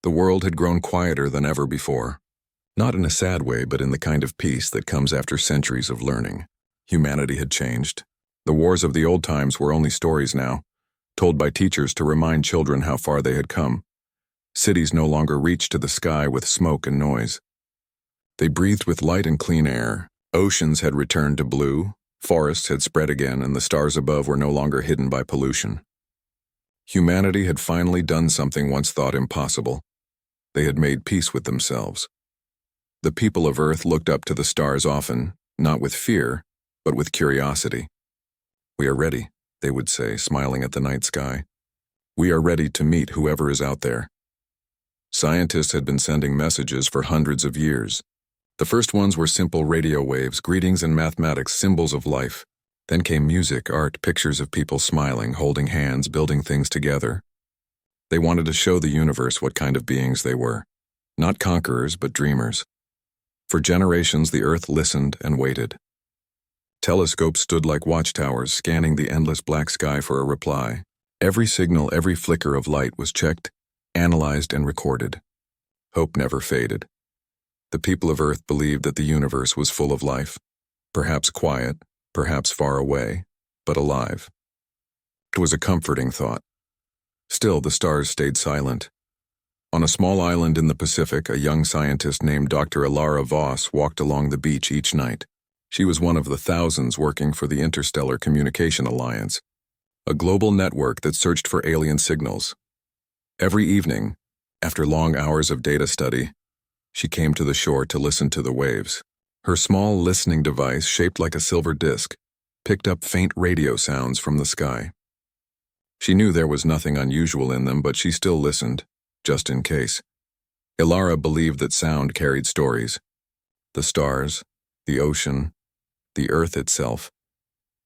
The world had grown quieter than ever before. Not in a sad way, but in the kind of peace that comes after centuries of learning. Humanity had changed. The wars of the old times were only stories now, told by teachers to remind children how far they had come. Cities no longer reached to the sky with smoke and noise. They breathed with light and clean air. Oceans had returned to blue, forests had spread again, and the stars above were no longer hidden by pollution. Humanity had finally done something once thought impossible. They had made peace with themselves. The people of Earth looked up to the stars often, not with fear, but with curiosity. "We are ready," they would say, smiling at the night sky. "We are ready to meet whoever is out there." Scientists had been sending messages for hundreds of years. The first ones were simple radio waves, greetings and mathematics, symbols of life. Then came music, art, pictures of people smiling, holding hands, building things together. They wanted to show the universe what kind of beings they were. Not conquerors, but dreamers. For generations, the Earth listened and waited. Telescopes stood like watchtowers, scanning the endless black sky for a reply. Every signal, every flicker of light was checked, analyzed, and recorded. Hope never faded. The people of Earth believed that the universe was full of life, perhaps quiet, perhaps far away, but alive. It was a comforting thought. Still, the stars stayed silent. On a small island in the Pacific, a young scientist named Dr. Ilara Voss walked along the beach each night. She was one of the thousands working for the Interstellar Communication Alliance, a global network that searched for alien signals. Every evening, after long hours of data study, she came to the shore to listen to the waves. Her small listening device, shaped like a silver disc, picked up faint radio sounds from the sky. She knew there was nothing unusual in them, but she still listened, just in case. Ilara believed that sound carried stories. The stars, the ocean, the Earth itself.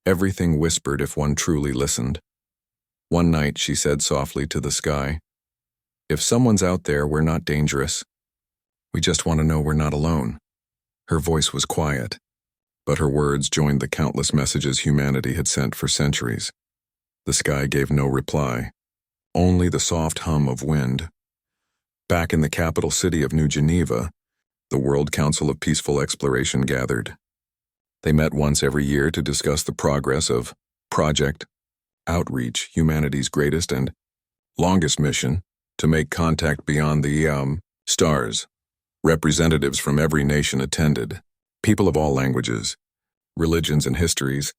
Everything whispered if one truly listened. One night she said softly to the sky, "If someone's out there, we're not dangerous. We just want to know we're not alone." Her voice was quiet, but her words joined the countless messages humanity had sent for centuries. The sky gave no reply, only the soft hum of wind. Back in the capital city of New Geneva, the World Council of Peaceful Exploration gathered. They met once every year to discuss the progress of Project Outreach, humanity's greatest and longest mission, to make contact beyond the stars. Representatives from every nation attended, people of all languages, religions, and histories.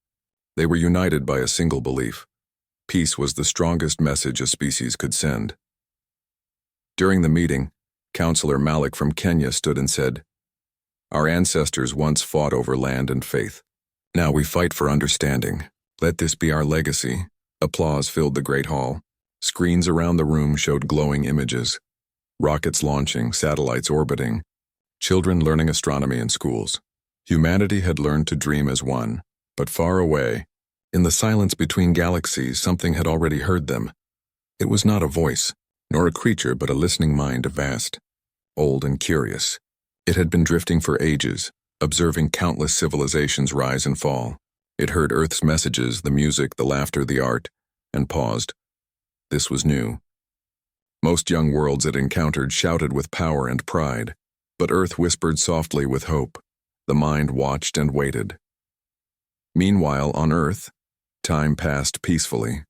They were united by a single belief. Peace was the strongest message a species could send. During the meeting, Counselor Malik from Kenya stood and said, "Our ancestors once fought over land and faith. Now we fight for understanding. Let this be our legacy." Applause filled the great hall. Screens around the room showed glowing images. Rockets launching, satellites orbiting, children learning astronomy in schools. Humanity had learned to dream as one, but far away, in the silence between galaxies, something had already heard them. It was not a voice, nor a creature, but a listening mind, vast, old, and curious. It had been drifting for ages, observing countless civilizations rise and fall. It heard Earth's messages, the music, the laughter, the art, and paused. This was new. Most young worlds it encountered shouted with power and pride, but Earth whispered softly with hope. The mind watched and waited. Meanwhile, on Earth, time passed peacefully.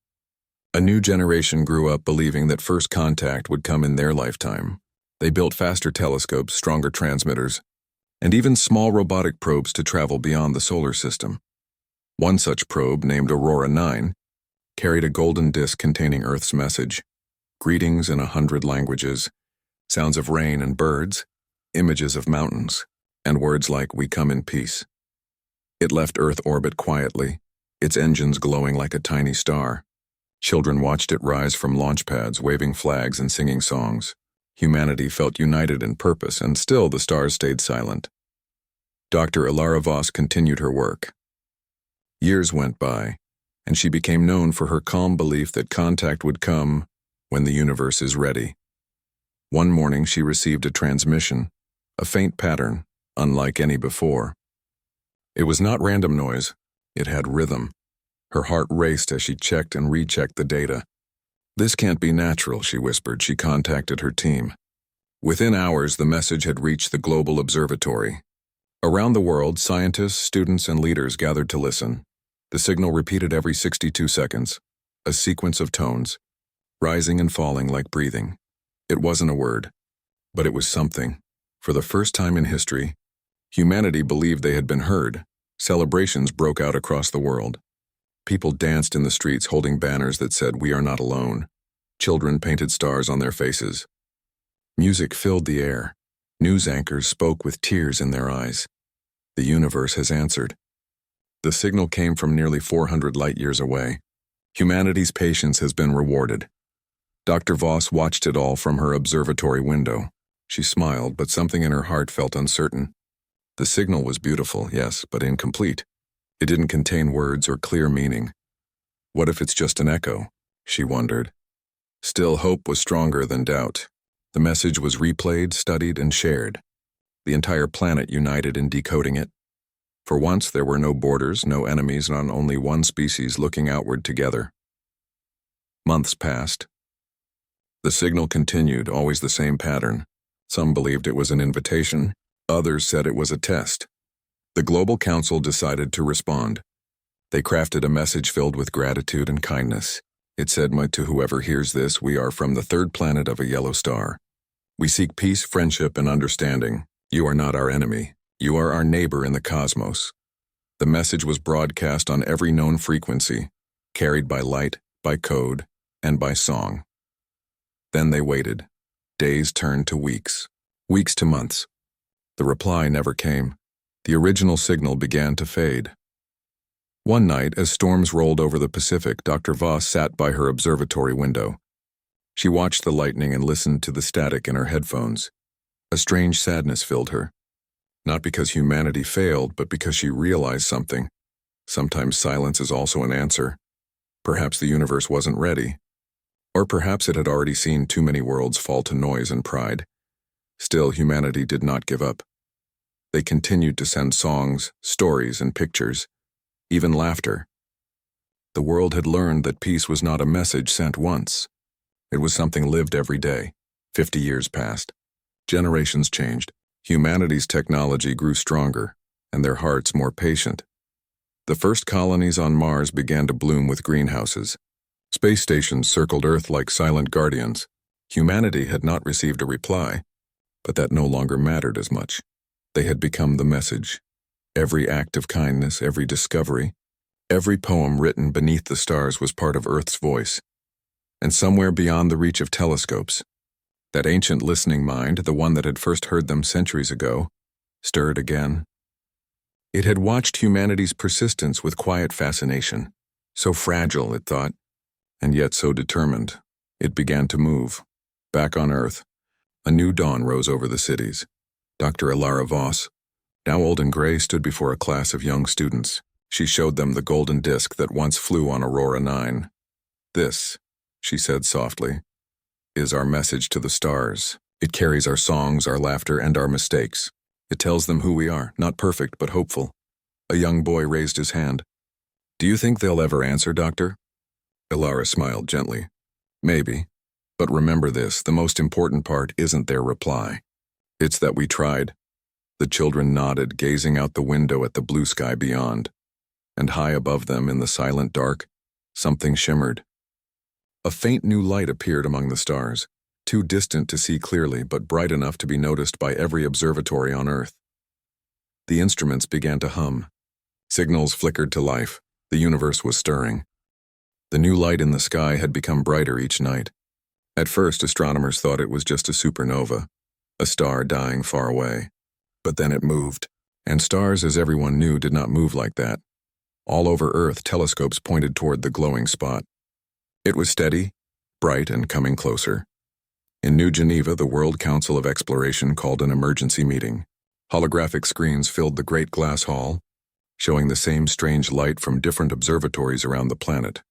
A new generation grew up believing that first contact would come in their lifetime. They built faster telescopes, stronger transmitters, and even small robotic probes to travel beyond the solar system. One such probe, named Aurora 9, carried a golden disk containing Earth's message. Greetings in 100 languages, sounds of rain and birds, images of mountains, and words like "We come in peace." It left Earth orbit quietly, its engines glowing like a tiny star. Children watched it rise from launch pads, waving flags and singing songs. Humanity felt united in purpose, and still the stars stayed silent. Dr. Ilara Voss continued her work. Years went by, and she became known for her calm belief that contact would come when the universe is ready. One morning she received a transmission, a faint pattern, unlike any before. It was not random noise, it had rhythm. Her heart raced as she checked and rechecked the data. "This can't be natural," she whispered. She contacted her team. Within hours, the message had reached the global observatory. Around the world, scientists, students, and leaders gathered to listen. The signal repeated every 62 seconds, a sequence of tones, rising and falling like breathing. It wasn't a word, but it was something. For the first time in history, humanity believed they had been heard. Celebrations broke out across the world. People danced in the streets holding banners that said, "We are not alone." Children painted stars on their faces. Music filled the air. News anchors spoke with tears in their eyes. The universe has answered. The signal came from nearly 400 light-years away. Humanity's patience has been rewarded. Dr. Voss watched it all from her observatory window. She smiled, but something in her heart felt uncertain. The signal was beautiful, yes, but incomplete. It didn't contain words or clear meaning. What if it's just an echo? She wondered. Still, hope was stronger than doubt. The message was replayed, studied, and shared. The entire planet united in decoding it. For once, there were no borders, no enemies, and only one species looking outward together. Months passed. The signal continued, always the same pattern. Some believed it was an invitation. Others said it was a test. The Global Council decided to respond. They crafted a message filled with gratitude and kindness. It said, "To whoever hears this, we are from the third planet of a yellow star. We seek peace, friendship, and understanding. You are not our enemy. You are our neighbor in the cosmos." The message was broadcast on every known frequency, carried by light, by code, and by song. Then they waited. Days turned to weeks, weeks to months. The reply never came. The original signal began to fade. One night, as storms rolled over the Pacific, Dr. Voss sat by her observatory window. She watched the lightning and listened to the static in her headphones. A strange sadness filled her. Not because humanity failed, but because she realized something. Sometimes silence is also an answer. Perhaps the universe wasn't ready. Or perhaps it had already seen too many worlds fall to noise and pride. Still, humanity did not give up. They continued to send songs, stories, and pictures, even laughter. The world had learned that peace was not a message sent once. It was something lived every day. 50 years passed. Generations changed. Humanity's technology grew stronger, and their hearts more patient. The first colonies on Mars began to bloom with greenhouses. Space stations circled Earth like silent guardians. Humanity had not received a reply, but that no longer mattered as much. They had become the message. Every act of kindness, every discovery, every poem written beneath the stars was part of Earth's voice. And somewhere beyond the reach of telescopes, that ancient listening mind, the one that had first heard them centuries ago, stirred again. It had watched humanity's persistence with quiet fascination. So fragile, it thought, and yet so determined. It began to move. Back on Earth, a new dawn rose over the cities. Dr. Ilara Voss, now old and gray, stood before a class of young students. She showed them the golden disk that once flew on Aurora 9. "This," she said softly, "is our message to the stars. It carries our songs, our laughter, and our mistakes. It tells them who we are, not perfect, but hopeful." A young boy raised his hand. "Do you think they'll ever answer, Doctor?" Ilara smiled gently. "Maybe. But remember this, the most important part isn't their reply. It's that we tried." The children nodded, gazing out the window at the blue sky beyond. And high above them, in the silent dark, something shimmered. A faint new light appeared among the stars, too distant to see clearly, but bright enough to be noticed by every observatory on Earth. The instruments began to hum. Signals flickered to life. The universe was stirring. The new light in the sky had become brighter each night. At first, astronomers thought it was just a supernova, a star dying far away. But then it moved. And stars, as everyone knew, did not move like that. All over Earth, telescopes pointed toward the glowing spot. It was steady, bright, and coming closer. In New Geneva, the World Council of Exploration called an emergency meeting. Holographic screens filled the great glass hall, showing the same strange light from different observatories around the planet.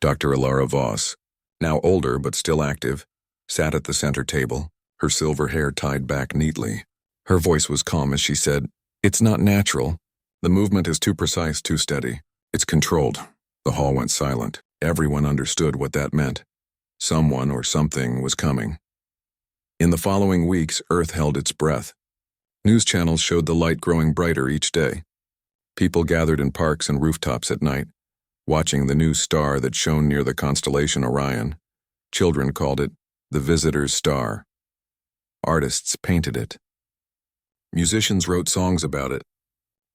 Dr. Ilara Voss, now older but still active, sat at the center table, her silver hair tied back neatly. Her voice was calm as she said, "It's not natural. The movement is too precise, too steady. It's controlled." The hall went silent. Everyone understood what that meant. Someone or something was coming. In the following weeks, Earth held its breath. News channels showed the light growing brighter each day. People gathered in parks and rooftops at night, watching the new star that shone near the constellation Orion. Children called it the Visitor's Star. Artists painted it. Musicians wrote songs about it.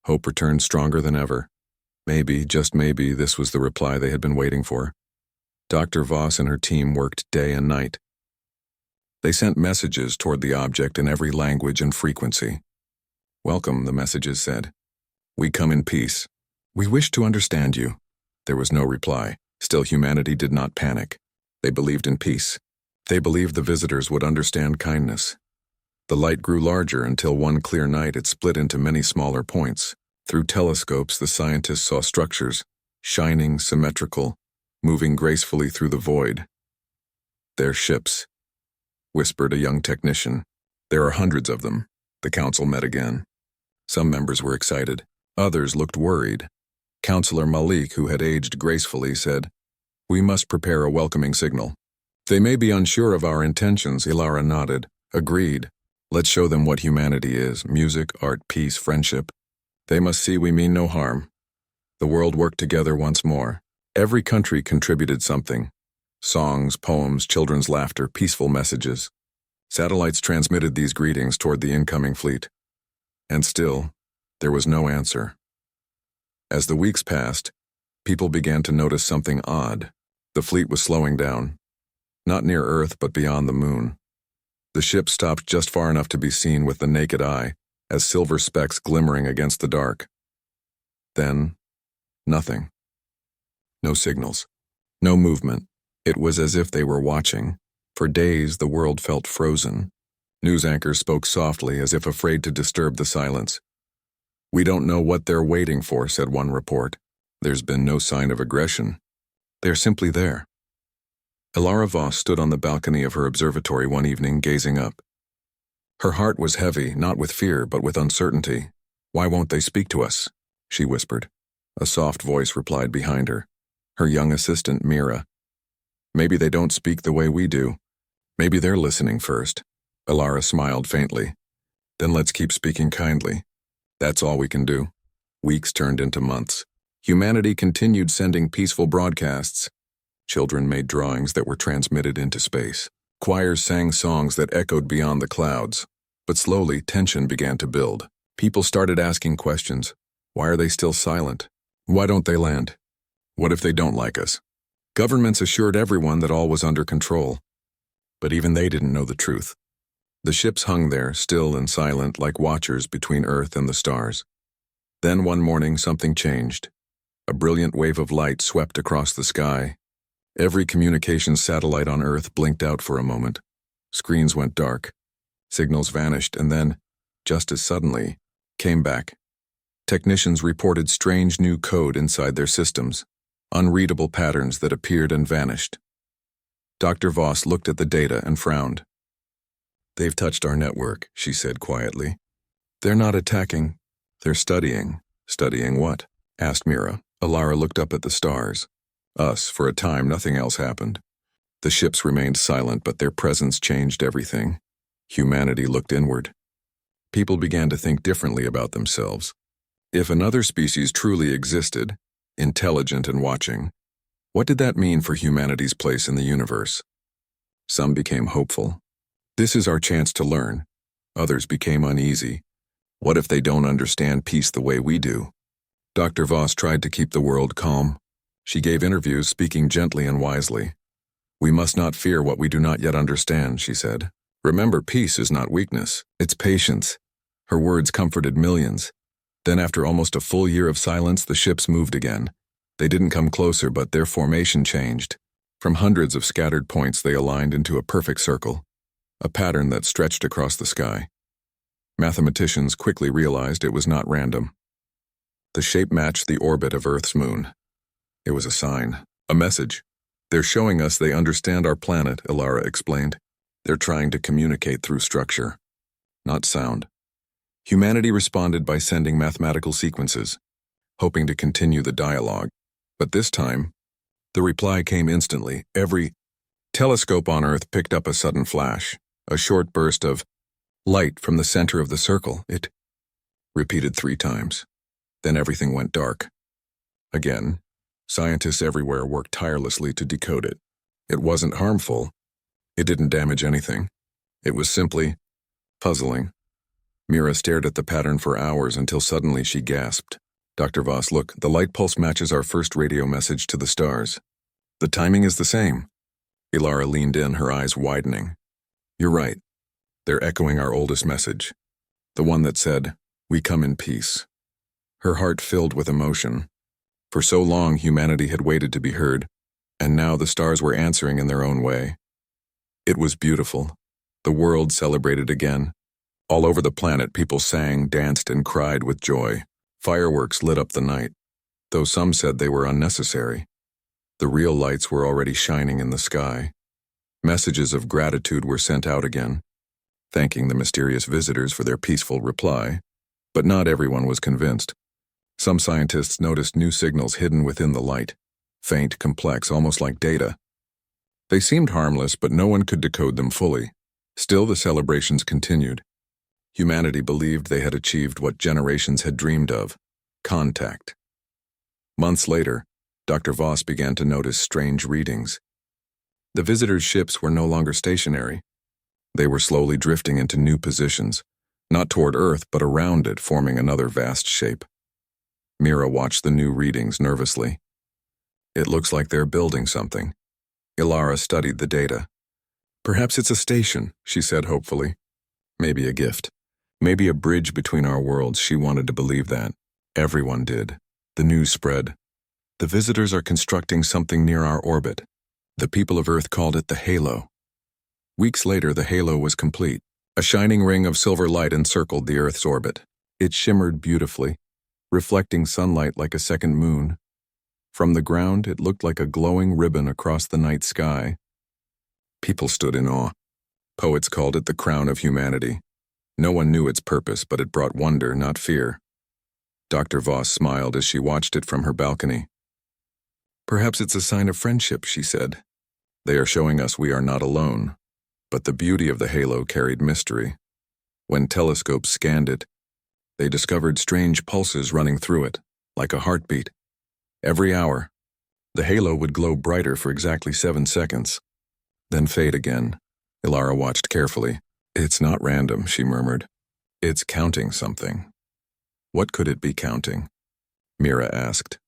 Hope returned stronger than ever. Maybe, just maybe, this was the reply they had been waiting for. Dr. Voss and her team worked day and night. They sent messages toward the object in every language and frequency. "Welcome," the messages said. "We come in peace. We wish to understand you." There was no reply. Still, humanity did not panic. They believed in peace. They believed the visitors would understand kindness. The light grew larger until one clear night it split into many smaller points. Through telescopes, the scientists saw structures, shining, symmetrical, moving gracefully through the void. "They're ships," whispered a young technician. "There are hundreds of them." The council met again. Some members were excited. Others looked worried. Counselor Malik, who had aged gracefully, said, "We must prepare a welcoming signal." "They may be unsure of our intentions," Ilara nodded. "Agreed. Let's show them what humanity is: music, art, peace, friendship. They must see we mean no harm." The world worked together once more. Every country contributed something: songs, poems, children's laughter, peaceful messages. Satellites transmitted these greetings toward the incoming fleet. And still, there was no answer. As the weeks passed, people began to notice something odd. The fleet was slowing down. Not near Earth, but beyond the moon. The ship stopped just far enough to be seen with the naked eye, as silver specks glimmering against the dark. Then, nothing. No signals. No movement. It was as if they were watching. For days, the world felt frozen. News anchors spoke softly, as if afraid to disturb the silence. "We don't know what they're waiting for," said one report. "There's been no sign of aggression. They're simply there." Ilara Voss stood on the balcony of her observatory one evening, gazing up. Her heart was heavy, not with fear, but with uncertainty. "Why won't they speak to us?" she whispered. A soft voice replied behind her. Her young assistant, Mira. "Maybe they don't speak the way we do. Maybe they're listening first." Ilara smiled faintly. "Then let's keep speaking kindly. That's all we can do." Weeks turned into months. Humanity continued sending peaceful broadcasts. Children made drawings that were transmitted into space. Choirs sang songs that echoed beyond the clouds. But slowly, tension began to build. People started asking questions. Why are they still silent? Why don't they land? What if they don't like us? Governments assured everyone that all was under control. But even they didn't know the truth. The ships hung there, still and silent, like watchers between Earth and the stars. Then one morning something changed. A brilliant wave of light swept across the sky. Every communications satellite on Earth blinked out for a moment. Screens went dark. Signals vanished and then, just as suddenly, came back. Technicians reported strange new code inside their systems, unreadable patterns that appeared and vanished. Dr. Voss looked at the data and frowned. "They've touched our network," she said quietly. "They're not attacking. They're studying." "Studying what?" asked Mira. Ilara looked up at the stars. Us. For a time, nothing else happened. The ships remained silent, but their presence changed everything. Humanity looked inward. People began to think differently about themselves. If another species truly existed, intelligent and watching, what did that mean for humanity's place in the universe? Some became hopeful. This is our chance to learn. Others became uneasy. What if they don't understand peace the way we do? Dr. Voss tried to keep the world calm. She gave interviews, speaking gently and wisely. "We must not fear what we do not yet understand," she said. "Remember, peace is not weakness, it's patience." Her words comforted millions. Then after almost a full year of silence, the ships moved again. They didn't come closer, but their formation changed. From hundreds of scattered points, they aligned into a perfect circle, a pattern that stretched across the sky. Mathematicians quickly realized it was not random. The shape matched the orbit of Earth's moon. It was a sign, a message. "They're showing us they understand our planet," Ilara explained. "They're trying to communicate through structure, not sound." Humanity responded by sending mathematical sequences, hoping to continue the dialogue. But this time, the reply came instantly. Every telescope on Earth picked up a sudden flash. A short burst of light from the center of the circle. It repeated 3 times. Then everything went dark. Again, scientists everywhere worked tirelessly to decode it. It wasn't harmful. It didn't damage anything. It was simply puzzling. Mira stared at the pattern for hours until suddenly she gasped. Dr. Voss, look, the light pulse matches our first radio message to the stars. The timing is the same. Ilara leaned in, her eyes widening. You're right. They're echoing our oldest message. The one that said, "We come in peace." Her heart filled with emotion. For so long, humanity had waited to be heard, and now the stars were answering in their own way. It was beautiful. The world celebrated again. All over the planet, people sang, danced, and cried with joy. Fireworks lit up the night, though some said they were unnecessary. The real lights were already shining in the sky. Messages of gratitude were sent out again, thanking the mysterious visitors for their peaceful reply. But not everyone was convinced. Some scientists noticed new signals hidden within the light, faint, complex, almost like data. They seemed harmless, but no one could decode them fully. Still, the celebrations continued. Humanity believed they had achieved what generations had dreamed of: contact. Months later, Dr. Voss began to notice strange readings. The visitors' ships were no longer stationary. They were slowly drifting into new positions, not toward Earth, but around it, forming another vast shape. Mira watched the new readings nervously. It looks like they're building something. Ilara studied the data. Perhaps it's a station, she said hopefully. Maybe a gift. Maybe a bridge between our worlds. She wanted to believe that. Everyone did. The news spread. The visitors are constructing something near our orbit. The people of Earth called it the halo. Weeks later, the halo was complete. A shining ring of silver light encircled the Earth's orbit. It shimmered beautifully, reflecting sunlight like a second moon. From the ground, it looked like a glowing ribbon across the night sky. People stood in awe. Poets called it the crown of humanity. No one knew its purpose, but it brought wonder, not fear. Dr. Voss smiled as she watched it from her balcony. Perhaps it's a sign of friendship, she said. They are showing us we are not alone. But the beauty of the halo carried mystery. When telescopes scanned it, they discovered strange pulses running through it, like a heartbeat. Every hour, the halo would glow brighter for exactly 7 seconds, then fade again. Ilara watched carefully. It's not random, she murmured. It's counting something. What could it be counting? Mira asked.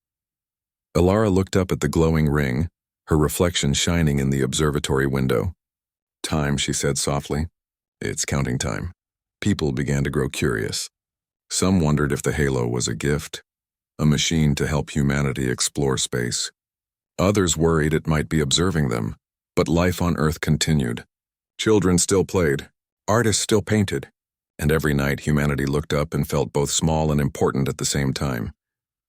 Ilara looked up at the glowing ring, her reflection shining in the observatory window. Time, she said softly. It's counting time. People began to grow curious. Some wondered if the halo was a gift, a machine to help humanity explore space. Others worried it might be observing them, but life on Earth continued. Children still played, artists still painted, and every night humanity looked up and felt both small and important at the same time.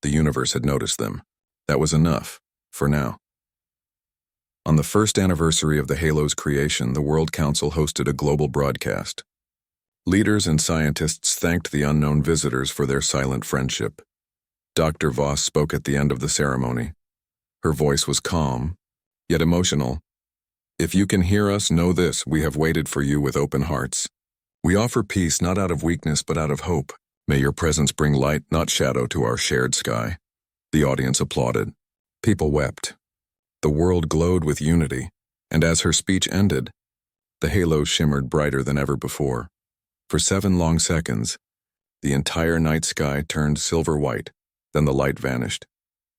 The universe had noticed them. That was enough, for now. On the first anniversary of the halo's creation, the World Council hosted a global broadcast. Leaders and scientists thanked the unknown visitors for their silent friendship. Dr. Voss spoke at the end of the ceremony. Her voice was calm, yet emotional. If you can hear us, know this: we have waited for you with open hearts. We offer peace not out of weakness but out of hope. May your presence bring light, not shadow, to our shared sky. The audience applauded. People wept. The world glowed with unity, and as her speech ended, the halo shimmered brighter than ever before. For 7 long seconds, the entire night sky turned silver white, then the light vanished.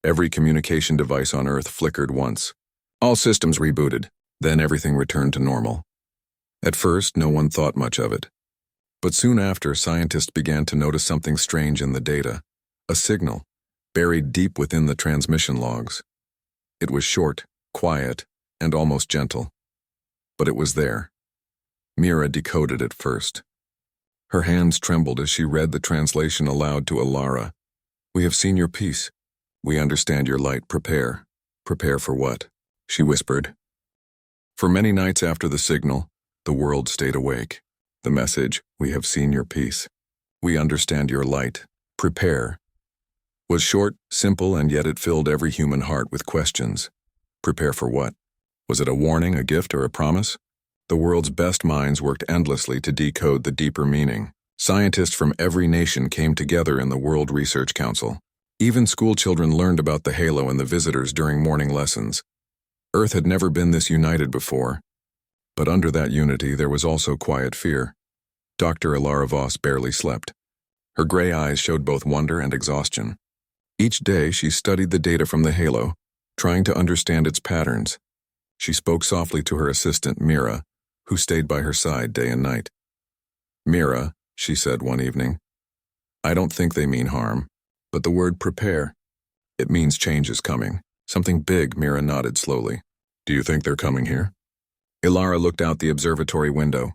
Every communication device on Earth flickered once. All systems rebooted, then everything returned to normal. At first, no one thought much of it. But soon after, scientists began to notice something strange in the data. A signal, buried deep within the transmission logs. It was short, quiet, and almost gentle. But it was there. Mira decoded it first. Her hands trembled as she read the translation aloud to Ilara. We have seen your peace. We understand your light. Prepare. Prepare for what? She whispered. For many nights after the signal, the world stayed awake. The message, we have seen your peace. We understand your light. Prepare. Was short, simple, and yet it filled every human heart with questions. Prepare for what? Was it a warning, a gift, or a promise? The world's best minds worked endlessly to decode the deeper meaning. Scientists from every nation came together in the World Research Council. Even school children learned about the halo and the visitors during morning lessons. Earth had never been this united before. But under that unity there was also quiet fear. Dr. Ilara Voss barely slept. Her gray eyes showed both wonder and exhaustion. Each day she studied the data from the halo, trying to understand its patterns. She spoke softly to her assistant, Mira, who stayed by her side day and night. "Mira," she said one evening, "I don't think they mean harm, but the word prepare, it means change is coming. Something big." Mira nodded slowly. "Do you think they're coming here?" Ilara looked out the observatory window.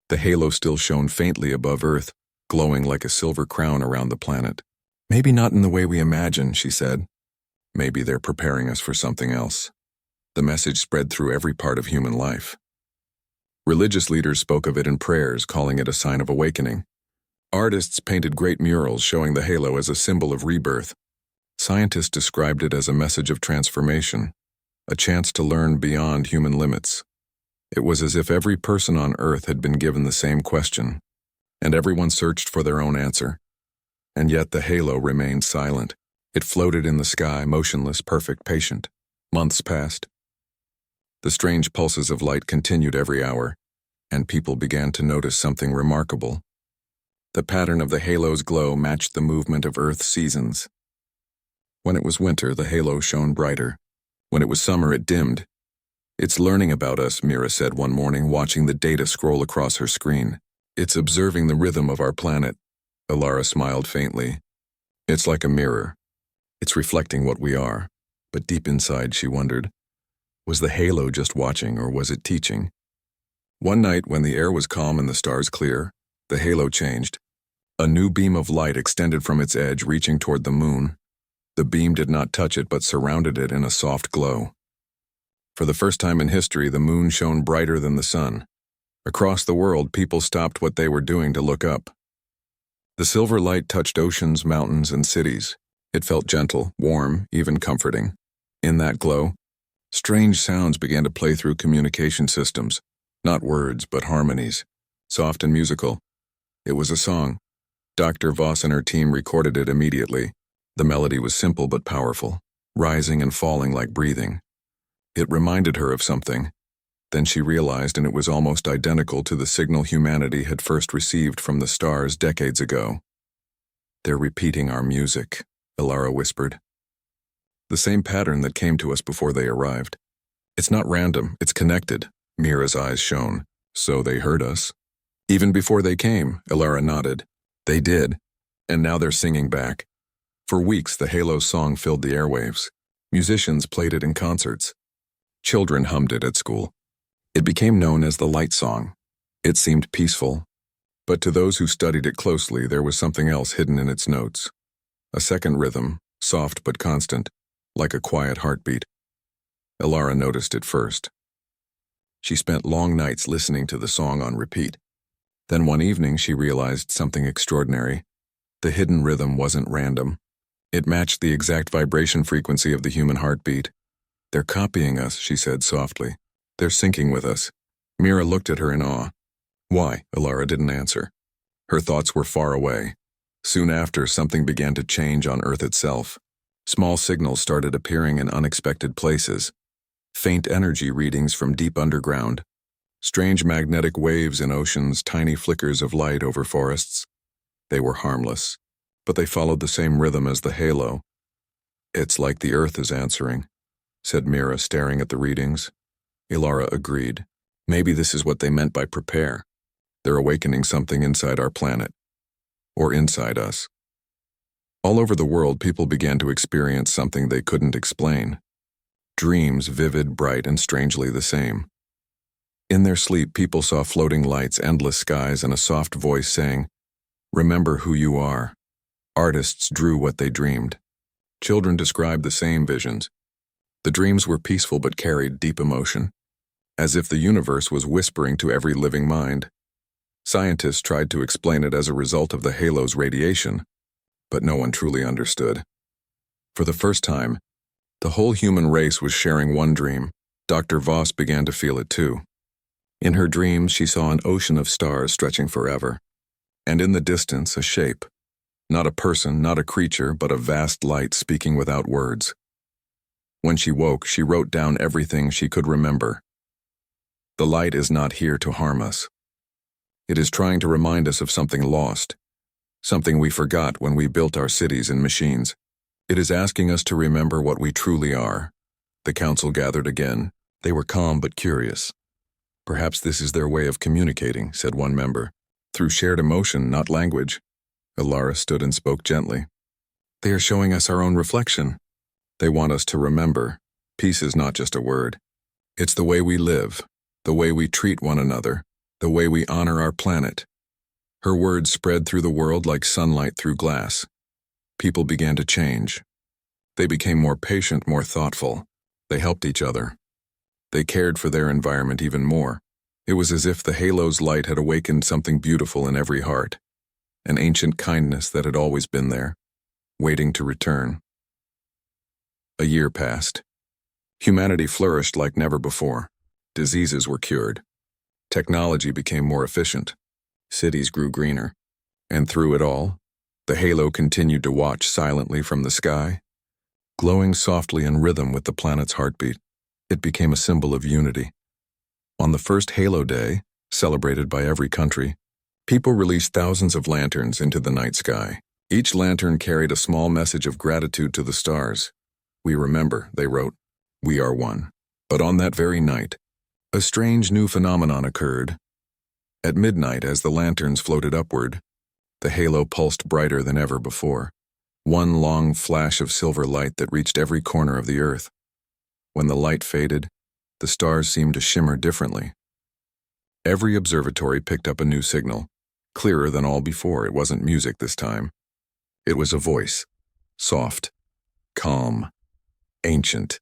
The halo still shone faintly above Earth, glowing like a silver crown around the planet. "Maybe not in the way we imagine," she said. "Maybe they're preparing us for something else." The message spread through every part of human life. Religious leaders spoke of it in prayers, calling it a sign of awakening. Artists painted great murals showing the halo as a symbol of rebirth. Scientists described it as a message of transformation, a chance to learn beyond human limits. It was as if every person on Earth had been given the same question, and everyone searched for their own answer. And yet the halo remained silent. It floated in the sky, motionless, perfect, patient. Months passed. The strange pulses of light continued every hour, and people began to notice something remarkable. The pattern of the halo's glow matched the movement of Earth's seasons. When it was winter, the halo shone brighter. When it was summer, it dimmed. "It's learning about us," Mira said one morning, watching the data scroll across her screen. "It's observing the rhythm of our planet." Ilara smiled faintly. "It's like a mirror. It's reflecting what we are." But deep inside, she wondered, was the halo just watching, or was it teaching? One night, when the air was calm and the stars clear, the halo changed. A new beam of light extended from its edge, reaching toward the moon. The beam did not touch it, but surrounded it in a soft glow. For the first time in history, the moon shone brighter than the sun. Across the world, people stopped what they were doing to look up. The silver light touched oceans, mountains, and cities. It felt gentle, warm, even comforting. In that glow, strange sounds began to play through communication systems. Not words, but harmonies. Soft and musical. It was a song. Dr. Voss and her team recorded it immediately. The melody was simple but powerful, rising and falling like breathing. It reminded her of something. Then she realized, and it was almost identical to the signal humanity had first received from the stars decades ago. "They're repeating our music," Ilara whispered. "The same pattern that came to us before they arrived. It's not random, it's connected." Mira's eyes shone. "So they heard us?" "Even before they came," Ilara nodded. "They did. And now they're singing back." For weeks, the halo song filled the airwaves. Musicians played it in concerts. Children hummed it at school. It became known as the light song. It seemed peaceful, but to those who studied it closely, there was something else hidden in its notes. A second rhythm, soft but constant, like a quiet heartbeat. Ilara noticed it first. She spent long nights listening to the song on repeat. Then one evening she realized something extraordinary. The hidden rhythm wasn't random. It matched the exact vibration frequency of the human heartbeat. "They're copying us," she said softly. "They're syncing with us." Mira looked at her in awe. "Why?" Ilara didn't answer. Her thoughts were far away. Soon after, something began to change on Earth itself. Small signals started appearing in unexpected places. Faint energy readings from deep underground. Strange magnetic waves in oceans, tiny flickers of light over forests. They were harmless, but they followed the same rhythm as the halo. "It's like the Earth is answering," said Mira, staring at the readings. Ilara agreed. Maybe this is what they meant by prepare. They're awakening something inside our planet. Or inside us. All over the world, people began to experience something they couldn't explain. Dreams, vivid, bright, and strangely the same. In their sleep, people saw floating lights, endless skies, and a soft voice saying, "Remember who you are." Artists drew what they dreamed. Children described the same visions. The dreams were peaceful but carried deep emotion, as if the universe was whispering to every living mind. Scientists tried to explain it as a result of the halo's radiation, but no one truly understood. For the first time, the whole human race was sharing one dream. Dr. Voss began to feel it too. In her dreams, she saw an ocean of stars stretching forever, and in the distance, a shape. Not a person, not a creature, but a vast light speaking without words. When she woke, she wrote down everything she could remember. The light is not here to harm us. It is trying to remind us of something lost, something we forgot when we built our cities and machines. It is asking us to remember what we truly are. The council gathered again. They were calm but curious. Perhaps this is their way of communicating, said one member. Through shared emotion, not language. Alara stood and spoke gently. They are showing us our own reflection. They want us to remember. Peace is not just a word. It's the way we live, the way we treat one another, the way we honor our planet. Her words spread through the world like sunlight through glass. People began to change. They became more patient, more thoughtful. They helped each other. They cared for their environment even more. It was as if the halo's light had awakened something beautiful in every heart, an ancient kindness that had always been there, waiting to return. A year passed. Humanity flourished like never before. Diseases were cured. Technology became more efficient. Cities grew greener. And through it all, the halo continued to watch silently from the sky, glowing softly in rhythm with the planet's heartbeat. It became a symbol of unity. On the first Halo Day, celebrated by every country, people released thousands of lanterns into the night sky. Each lantern carried a small message of gratitude to the stars. We remember, they wrote, we are one. But on that very night, a strange new phenomenon occurred. At midnight, as the lanterns floated upward, the halo pulsed brighter than ever before, one long flash of silver light that reached every corner of the earth. When the light faded, the stars seemed to shimmer differently. Every observatory picked up a new signal, clearer than all before. It wasn't music this time. It was a voice, soft, calm, ancient.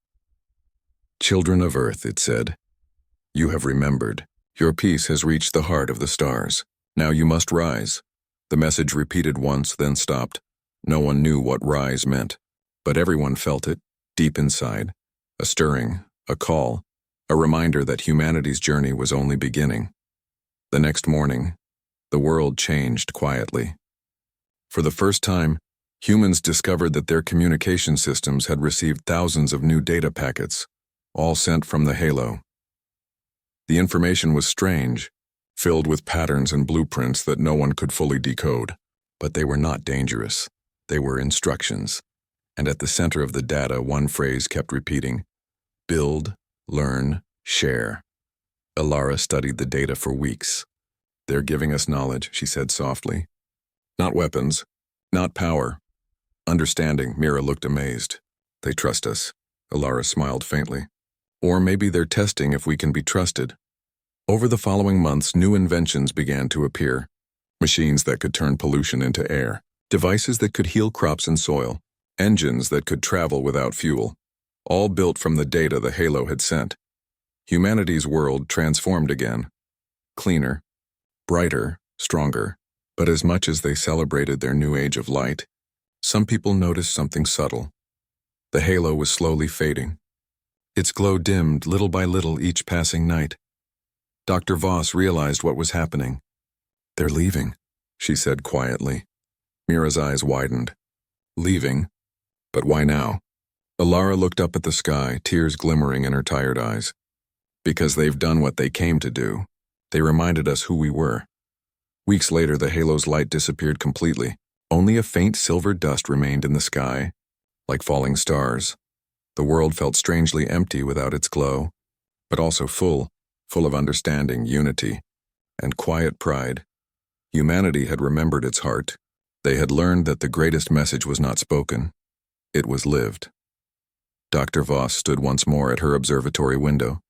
Children of Earth, it said, you have remembered. Your peace has reached the heart of the stars. Now you must rise. The message repeated once, then stopped. No one knew what rise meant, but everyone felt it, deep inside. A stirring, a call, a reminder that humanity's journey was only beginning. The next morning, the world changed quietly. For the first time, humans discovered that their communication systems had received thousands of new data packets, all sent from the halo. The information was strange, filled with patterns and blueprints that no one could fully decode. But they were not dangerous. They were instructions. And at the center of the data, one phrase kept repeating, build, learn, share. Alara studied the data for weeks. They're giving us knowledge, she said softly. Not weapons, not power. Understanding, Mira looked amazed. They trust us. Alara smiled faintly. Or maybe they're testing if we can be trusted. Over the following months, new inventions began to appear. Machines that could turn pollution into air. Devices that could heal crops and soil. Engines that could travel without fuel. All built from the data the halo had sent. Humanity's world transformed again. Cleaner, brighter, stronger. But as much as they celebrated their new age of light, some people noticed something subtle. The halo was slowly fading. Its glow dimmed little by little each passing night. Dr. Voss realized what was happening. They're leaving, she said quietly. Mira's eyes widened. Leaving? But why now? Alara looked up at the sky, tears glimmering in her tired eyes. Because they've done what they came to do. They reminded us who we were. Weeks later, the halo's light disappeared completely. Only a faint silver dust remained in the sky, like falling stars. The world felt strangely empty without its glow, but also full of understanding, unity, and quiet pride. Humanity had remembered its heart. They had learned that the greatest message was not spoken. It was lived. Dr. Voss stood once more at her observatory window,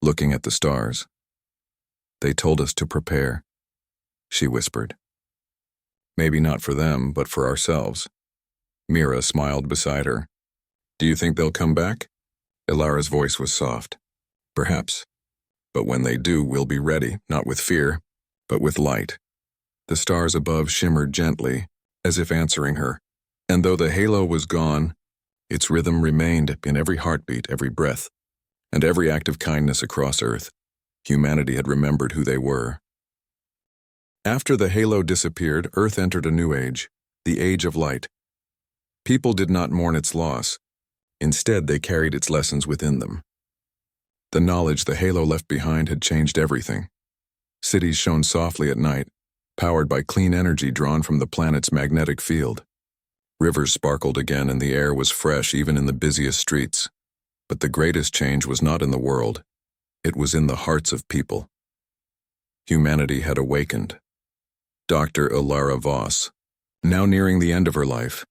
looking at the stars. They told us to prepare, she whispered. Maybe not for them, but for ourselves. Mira smiled beside her. Do you think they'll come back? Ilara's voice was soft. Perhaps. But when they do, we'll be ready, not with fear, but with light. The stars above shimmered gently, as if answering her. And though the halo was gone, its rhythm remained in every heartbeat, every breath, and every act of kindness across Earth. Humanity had remembered who they were. After the halo disappeared, Earth entered a new age, the Age of Light. People did not mourn its loss. Instead, they carried its lessons within them. The knowledge the halo left behind had changed everything. Cities shone softly at night, powered by clean energy drawn from the planet's magnetic field. Rivers sparkled again and the air was fresh even in the busiest streets. But the greatest change was not in the world. It was in the hearts of people. Humanity had awakened. Dr. Ilara Voss, now nearing the end of her life,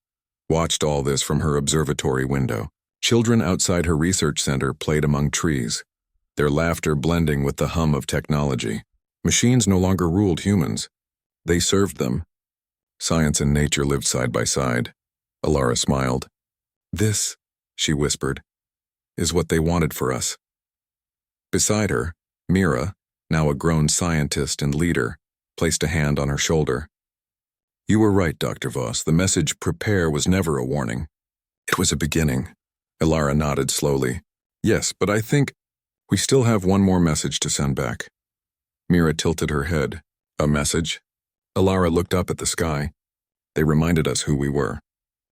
watched all this from her observatory window. Children outside her research center played among trees, their laughter blending with the hum of technology. Machines no longer ruled humans. They served them. Science and nature lived side by side. Ilara smiled. "This," she whispered, "is what they wanted for us." Beside her, Mira, now a grown scientist and leader, placed a hand on her shoulder. "You were right, Dr. Voss. The message 'prepare' was never a warning. It was a beginning." Ilara nodded slowly. "Yes, but I think we still have one more message to send back." Mira tilted her head. "A message?" Ilara looked up at the sky. "They reminded us who we were.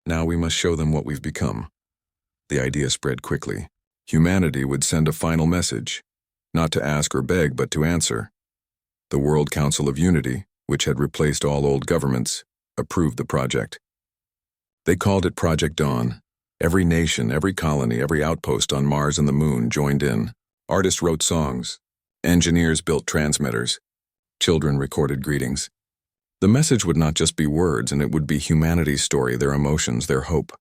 Now we must show them what we've become." The idea spread quickly. Humanity would send a final message, not to ask or beg, but to answer. The World Council of Unity, which had replaced all old governments, approved the project. They called it Project Dawn. Every nation, every colony, every outpost on Mars and the Moon joined in. Artists wrote songs. Engineers built transmitters. Children recorded greetings. The message would not just be words, and it would be humanity's story, their emotions, their hope.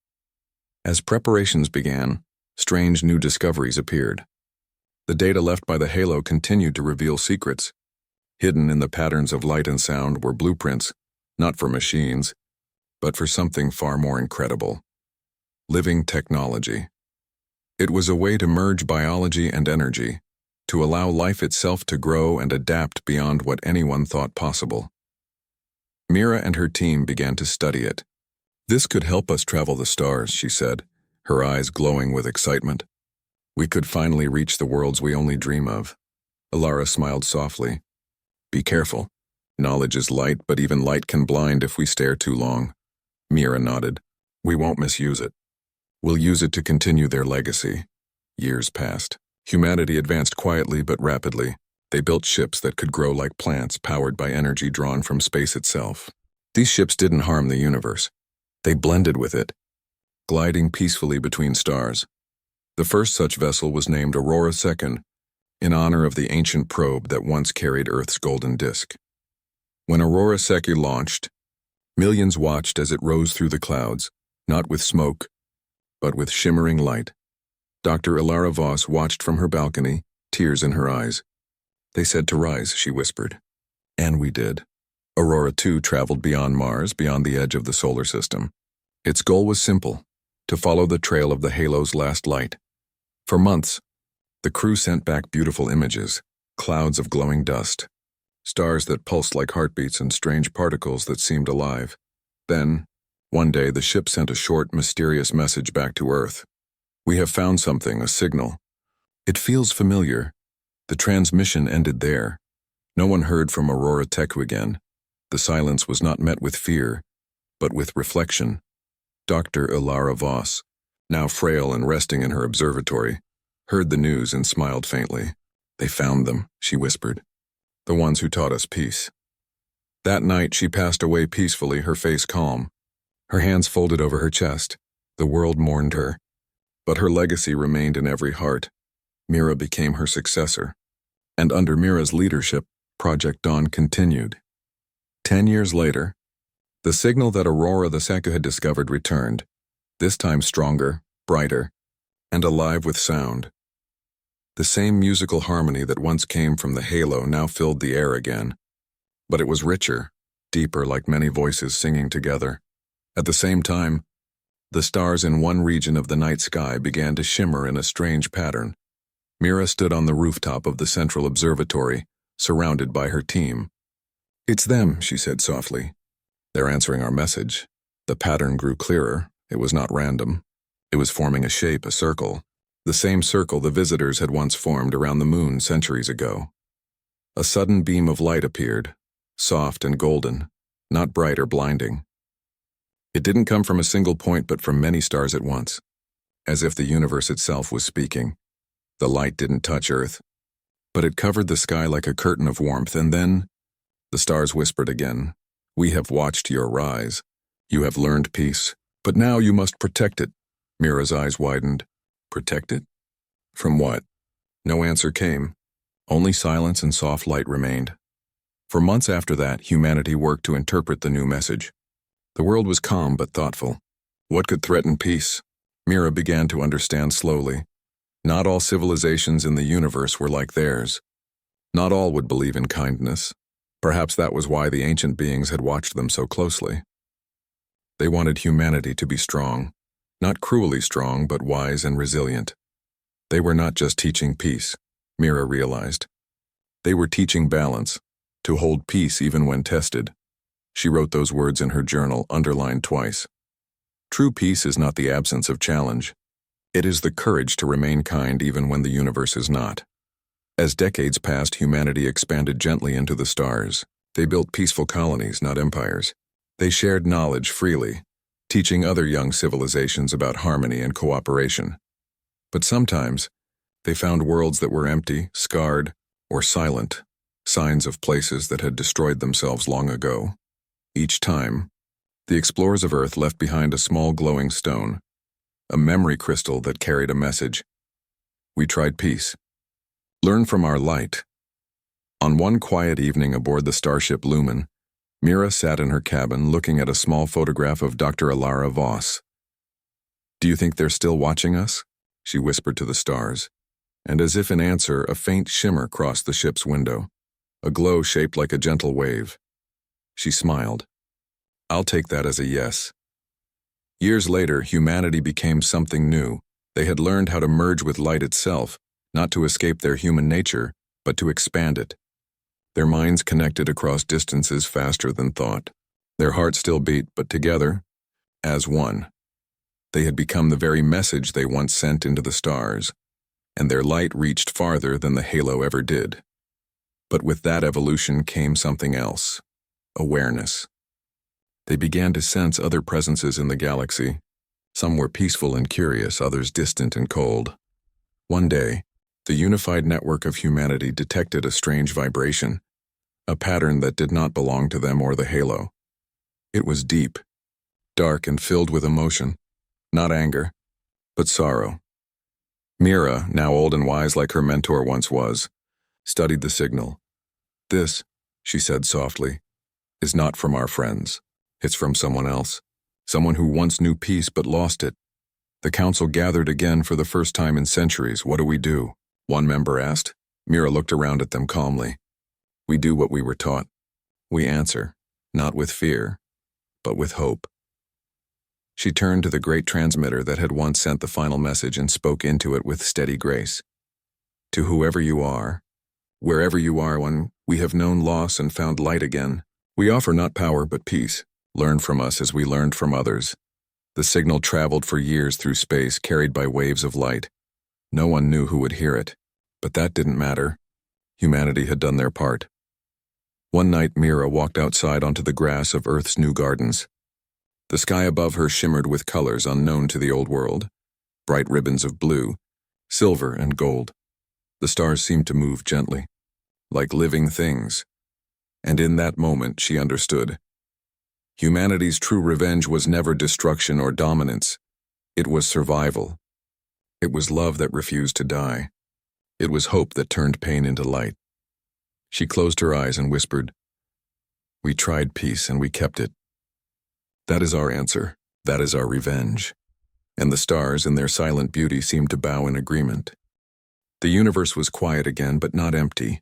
As preparations began, strange new discoveries appeared. The data left by the halo continued to reveal secrets. Hidden in the patterns of light and sound were blueprints, not for machines, but for something far more incredible. Living technology. It was a way to merge biology and energy, to allow life itself to grow and adapt beyond what anyone thought possible. Mira and her team began to study it. "This could help us travel the stars," she said, her eyes glowing with excitement. "We could finally reach the worlds we only dream of." Ilara smiled softly. "Be careful. Knowledge is light, but even light can blind if we stare too long." Mira nodded. "We won't misuse it. We'll use it to continue their legacy." Years passed. Humanity advanced quietly but rapidly. They built ships that could grow like plants, powered by energy drawn from space itself. These ships didn't harm the universe. They blended with it, gliding peacefully between stars. The first such vessel was named Aurora II, in honor of the ancient probe that once carried Earth's golden disk. When Aurora II launched, millions watched as it rose through the clouds, not with smoke, but with shimmering light. Dr. Ilara Voss watched from her balcony, tears in her eyes. "They said to rise," she whispered. And we did. Aurora II traveled beyond Mars, beyond the edge of the solar system. Its goal was simple, to follow the trail of the halo's last light. For months, the crew sent back beautiful images, clouds of glowing dust, stars that pulsed like heartbeats and strange particles that seemed alive. Then, one day, the ship sent a short, mysterious message back to Earth. "We have found something, a signal. It feels familiar." The transmission ended there. No one heard from Aurora Teku again. The silence was not met with fear, but with reflection. Dr. Ilara Voss, now frail and resting in her observatory, heard the news and smiled faintly. "They found them," she whispered. "The ones who taught us peace." That night she passed away peacefully, her face calm, her hands folded over her chest. The world mourned her, but her legacy remained in every heart. Mira became her successor, and under Mira's leadership, Project Dawn continued. 10 years later, the signal that Aurora II had discovered returned, this time stronger, brighter, and alive with sound. The same musical harmony that once came from the halo now filled the air again, but it was richer, deeper, like many voices singing together. At the same time, the stars in one region of the night sky began to shimmer in a strange pattern. Mira stood on the rooftop of the central observatory, surrounded by her team. "It's them," she said softly. "They're answering our message." The pattern grew clearer. It was not random. It was forming a shape, a circle. The same circle the visitors had once formed around the moon centuries ago. A sudden beam of light appeared, soft and golden, not bright or blinding. It didn't come from a single point but from many stars at once, as if the universe itself was speaking. The light didn't touch Earth, but it covered the sky like a curtain of warmth, and then the stars whispered again. "We have watched your rise. You have learned peace, but now you must protect it." Mira's eyes widened. Protect it? From what? No answer came. Only silence and soft light remained. For months after that, humanity worked to interpret the new message. The world was calm but thoughtful. What could threaten peace? Mira began to understand slowly. Not all civilizations in the universe were like theirs. Not all would believe in kindness. Perhaps that was why the ancient beings had watched them so closely. They wanted humanity to be strong. Not cruelly strong, but wise and resilient. They were not just teaching peace, Mira realized. They were teaching balance, to hold peace even when tested. She wrote those words in her journal, underlined twice. True peace is not the absence of challenge. It is the courage to remain kind even when the universe is not. As decades passed, humanity expanded gently into the stars. They built peaceful colonies, not empires. They shared knowledge freely, teaching other young civilizations about harmony and cooperation. But sometimes, they found worlds that were empty, scarred, or silent, signs of places that had destroyed themselves long ago. Each time, the explorers of Earth left behind a small glowing stone, a memory crystal that carried a message. We tried peace. Learn from our light. On one quiet evening aboard the starship Lumen, Mira sat in her cabin looking at a small photograph of Dr. Alara Voss. "Do you think they're still watching us?" she whispered to the stars, and as if in answer, a faint shimmer crossed the ship's window, a glow shaped like a gentle wave. She smiled. "I'll take that as a yes." Years later, humanity became something new. They had learned how to merge with light itself, not to escape their human nature, but to expand it. Their minds connected across distances faster than thought. Their hearts still beat, but together, as one. They had become the very message they once sent into the stars, and their light reached farther than the halo ever did. But with that evolution came something else: awareness. They began to sense other presences in the galaxy. Some were peaceful and curious, others distant and cold. One day, the unified network of humanity detected a strange vibration, a pattern that did not belong to them or the halo. It was deep, dark, and filled with emotion, not anger, but sorrow. Mira, now old and wise like her mentor once was, studied the signal. "This," she said softly, "is not from our friends. It's from someone else, someone who once knew peace but lost it." The council gathered again for the first time in centuries. "What do we do?" one member asked. Mira looked around at them calmly. "We do what we were taught. We answer, not with fear, but with hope." She turned to the great transmitter that had once sent the final message and spoke into it with steady grace. "To whoever you are, wherever you are, when we have known loss and found light again, we offer not power but peace. Learn from us as we learned from others." The signal traveled for years through space, carried by waves of light. No one knew who would hear it, but that didn't matter. Humanity had done their part. One night, Mira walked outside onto the grass of Earth's new gardens. The sky above her shimmered with colors unknown to the old world, bright ribbons of blue, silver, and gold. The stars seemed to move gently, like living things. And in that moment, she understood. Humanity's true revenge was never destruction or dominance. It was survival. It was love that refused to die. It was hope that turned pain into light. She closed her eyes and whispered, "We tried peace and we kept it. That is our answer. That is our revenge." And the stars, in their silent beauty, seemed to bow in agreement. The universe was quiet again, but not empty.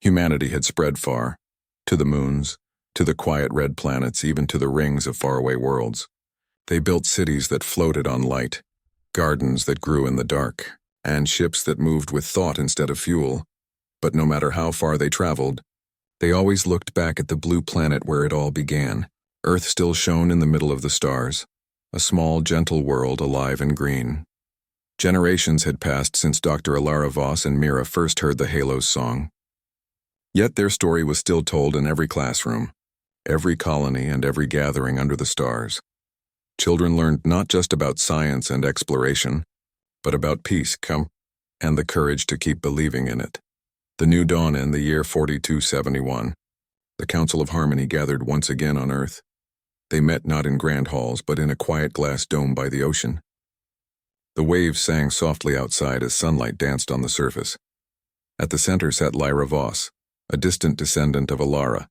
Humanity had spread far, to the moons, to the quiet red planets, even to the rings of faraway worlds. They built cities that floated on light, gardens that grew in the dark, and ships that moved with thought instead of fuel. But no matter how far they traveled, they always looked back at the blue planet where it all began. Earth still shone in the middle of the stars, a small, gentle world alive and green. Generations had passed since Dr. Alara Voss and Mira first heard the Halo's song. Yet their story was still told in every classroom, every colony and every gathering under the stars. Children learned not just about science and exploration, but about peace, and the courage to keep believing in it. The new dawn in the year 4271. The Council of Harmony gathered once again on Earth. They met not in grand halls, but in a quiet glass dome by the ocean. The waves sang softly outside as sunlight danced on the surface. At the center sat Lyra Voss, a distant descendant of Alara,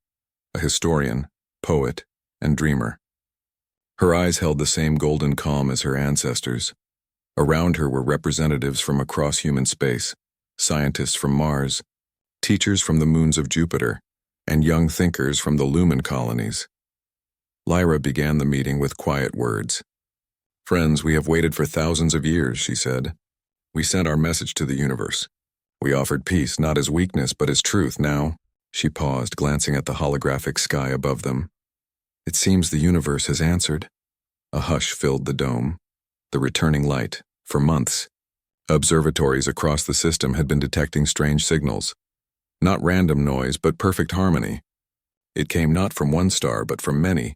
a historian, poet, and dreamer. Her eyes held the same golden calm as her ancestors. Around her were representatives from across human space, scientists from Mars, teachers from the moons of Jupiter, and young thinkers from the Lumen colonies. Lyra began the meeting with quiet words. "Friends, we have waited for thousands of years," she said. "We sent our message to the universe. We offered peace not as weakness but as truth. Now," she paused, glancing at the holographic sky above them. "It seems the universe has answered." A hush filled the dome. The returning light. For months, observatories across the system had been detecting strange signals. Not random noise, but perfect harmony. It came not from one star, but from many,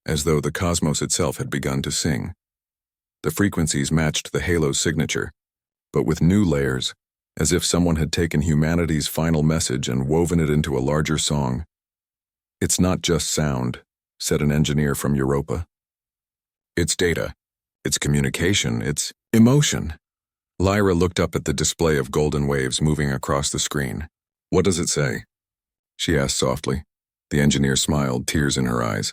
as though the cosmos itself had begun to sing. The frequencies matched the halo's signature, but with new layers, as if someone had taken humanity's final message and woven it into a larger song. "It's not just sound," said an engineer from Europa. "It's data. It's communication. It's emotion." Lyra looked up at the display of golden waves moving across the screen. "What does it say?" she asked softly. The engineer smiled, tears in her eyes.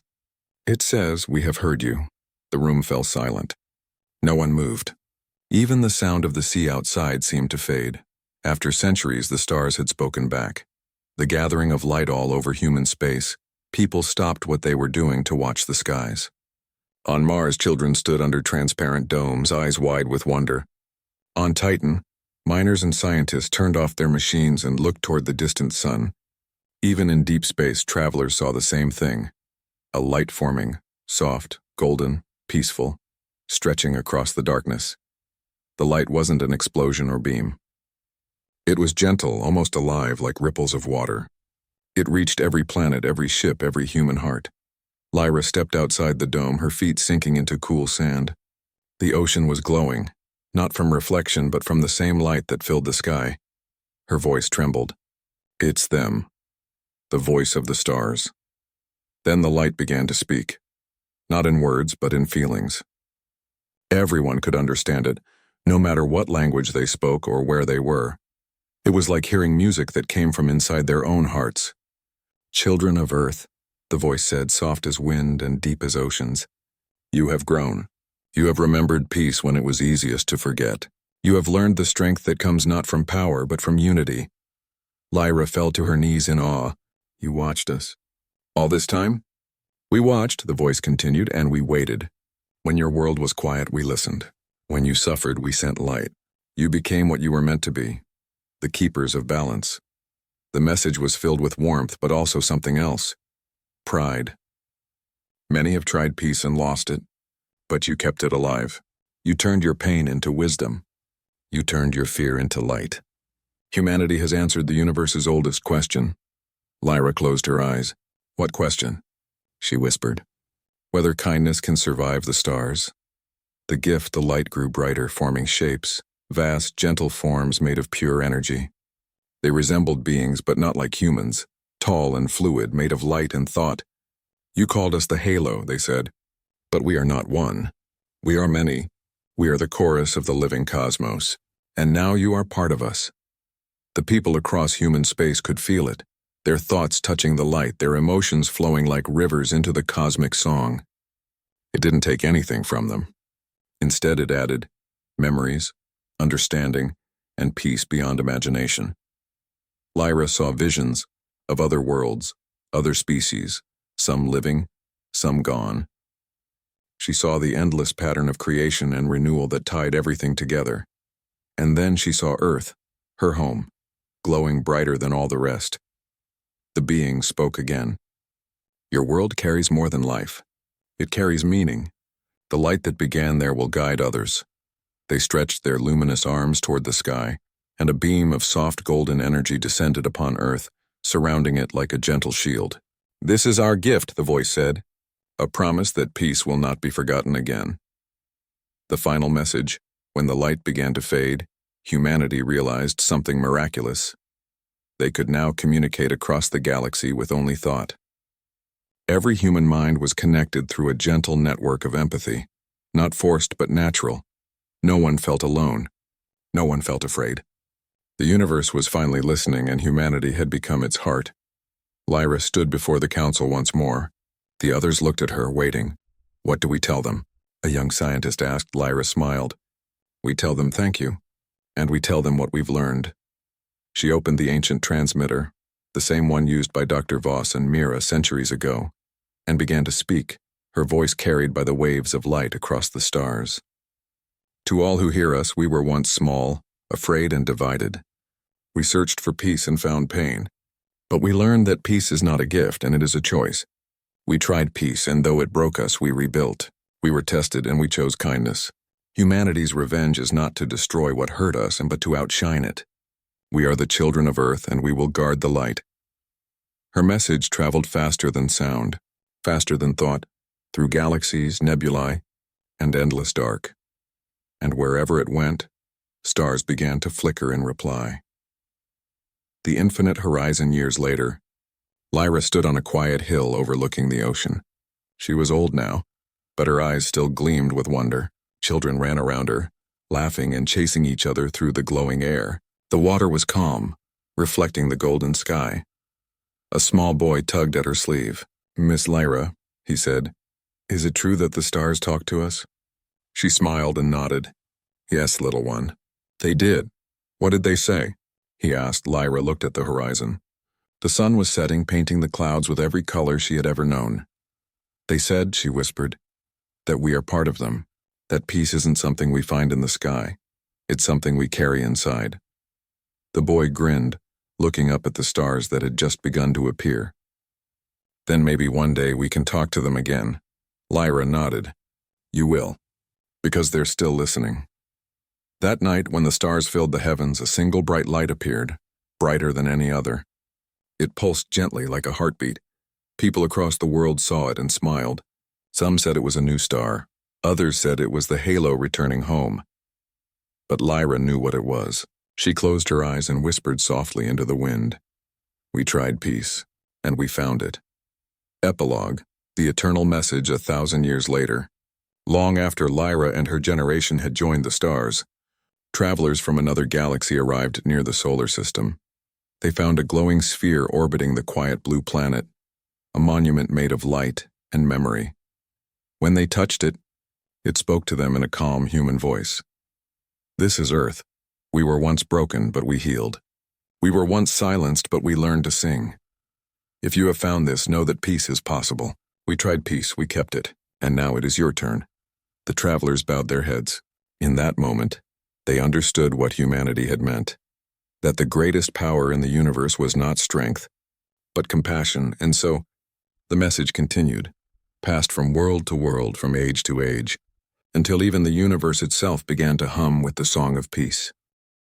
"It says, 'We have heard you.'" The room fell silent. No one moved. Even the sound of the sea outside seemed to fade. After centuries, the stars had spoken back. The gathering of light all over human space, people stopped what they were doing to watch the skies. On Mars, children stood under transparent domes, eyes wide with wonder. On Titan, miners and scientists turned off their machines and looked toward the distant sun. Even in deep space, travelers saw the same thing. A light forming, soft, golden, peaceful, stretching across the darkness. The light wasn't an explosion or beam. It was gentle, almost alive, like ripples of water. It reached every planet, every ship, every human heart. Lyra stepped outside the dome, her feet sinking into cool sand. The ocean was glowing, not from reflection but from the same light that filled the sky. Her voice trembled. "It's them. The voice of the stars." Then the light began to speak. Not in words, but in feelings. Everyone could understand it, no matter what language they spoke or where they were. It was like hearing music that came from inside their own hearts. "Children of Earth," the voice said, soft as wind and deep as oceans. "You have grown. You have remembered peace when it was easiest to forget. You have learned the strength that comes not from power but from unity." Lyra fell to her knees in awe. "You watched us. All this time?" "We watched," the voice continued, "and we waited. When your world was quiet, we listened. When you suffered, we sent light. You became what you were meant to be, the keepers of balance." The message was filled with warmth, but also something else. Pride. "Many have tried peace and lost it, but you kept it alive. You turned your pain into wisdom. You turned your fear into light. Humanity has answered the universe's oldest question." Lyra closed her eyes. "What question?" she whispered. "Whether kindness can survive the stars." The gift, the light grew brighter, forming shapes, vast, gentle forms made of pure energy. They resembled beings, but not like humans, tall and fluid, made of light and thought. "You called us the halo," they said, "but we are not one. We are many. We are the chorus of the living cosmos, and now you are part of us." The people across human space could feel it, their thoughts touching the light, their emotions flowing like rivers into the cosmic song. It didn't take anything from them. Instead, it added memories, understanding, and peace beyond imagination. Lyra saw visions of other worlds, other species, some living, some gone. She saw the endless pattern of creation and renewal that tied everything together. And then she saw Earth, her home, glowing brighter than all the rest. The being spoke again. "Your world carries more than life. It carries meaning. The light that began there will guide others." They stretched their luminous arms toward the sky, and a beam of soft golden energy descended upon Earth, surrounding it like a gentle shield. "This is our gift," the voice said, "a promise that peace will not be forgotten again." The final message, when the light began to fade, humanity realized something miraculous. They could now communicate across the galaxy with only thought. Every human mind was connected through a gentle network of empathy, not forced but natural. No one felt alone. No one felt afraid. The universe was finally listening, and humanity had become its heart. Lyra stood before the council once more. The others looked at her, waiting. "What do we tell them?" a young scientist asked. Lyra smiled. "We tell them thank you, and we tell them what we've learned." She opened the ancient transmitter, the same one used by Dr. Voss and Mira centuries ago, and began to speak, her voice carried by the waves of light across the stars. "To all who hear us, we were once small, afraid and divided. We searched for peace and found pain. But we learned that peace is not a gift, and it is a choice. We tried peace, and though it broke us, we rebuilt. We were tested, and we chose kindness. Humanity's revenge is not to destroy what hurt us, but to outshine it. We are the children of Earth, and we will guard the light." Her message traveled faster than sound, faster than thought, through galaxies, nebulae, and endless dark. And wherever it went, stars began to flicker in reply. The infinite horizon years later, Lyra stood on a quiet hill overlooking the ocean. She was old now, but her eyes still gleamed with wonder. Children ran around her, laughing and chasing each other through the glowing air. The water was calm, reflecting the golden sky. A small boy tugged at her sleeve. "Miss Lyra," he said, "is it true that the stars talk to us?" She smiled and nodded. "Yes, little one. They did." "What did they say?" he asked. Lyra looked at the horizon. The sun was setting, painting the clouds with every color she had ever known. "They said," she whispered, "that we are part of them, that peace isn't something we find in the sky. It's something we carry inside." The boy grinned, looking up at the stars that had just begun to appear. "Then maybe one day we can talk to them again." Lyra nodded. "You will, because they're still listening." That night, when the stars filled the heavens, a single bright light appeared, brighter than any other. It pulsed gently like a heartbeat. People across the world saw it and smiled. Some said it was a new star. Others said it was the halo returning home. But Lyra knew what it was. She closed her eyes and whispered softly into the wind. "We tried peace, and we found it." Epilogue, the eternal message 1,000 years later. Long after Lyra and her generation had joined the stars, travelers from another galaxy arrived near the solar system. They found a glowing sphere orbiting the quiet blue planet, a monument made of light and memory. When they touched it, it spoke to them in a calm human voice. "This is Earth. We were once broken, but we healed. We were once silenced, but we learned to sing. If you have found this, know that peace is possible. We tried peace, we kept it, and now it is your turn." The travelers bowed their heads. In that moment, they understood what humanity had meant, that the greatest power in the universe was not strength, but compassion, and so the message continued, passed from world to world, from age to age, until even the universe itself began to hum with the song of peace.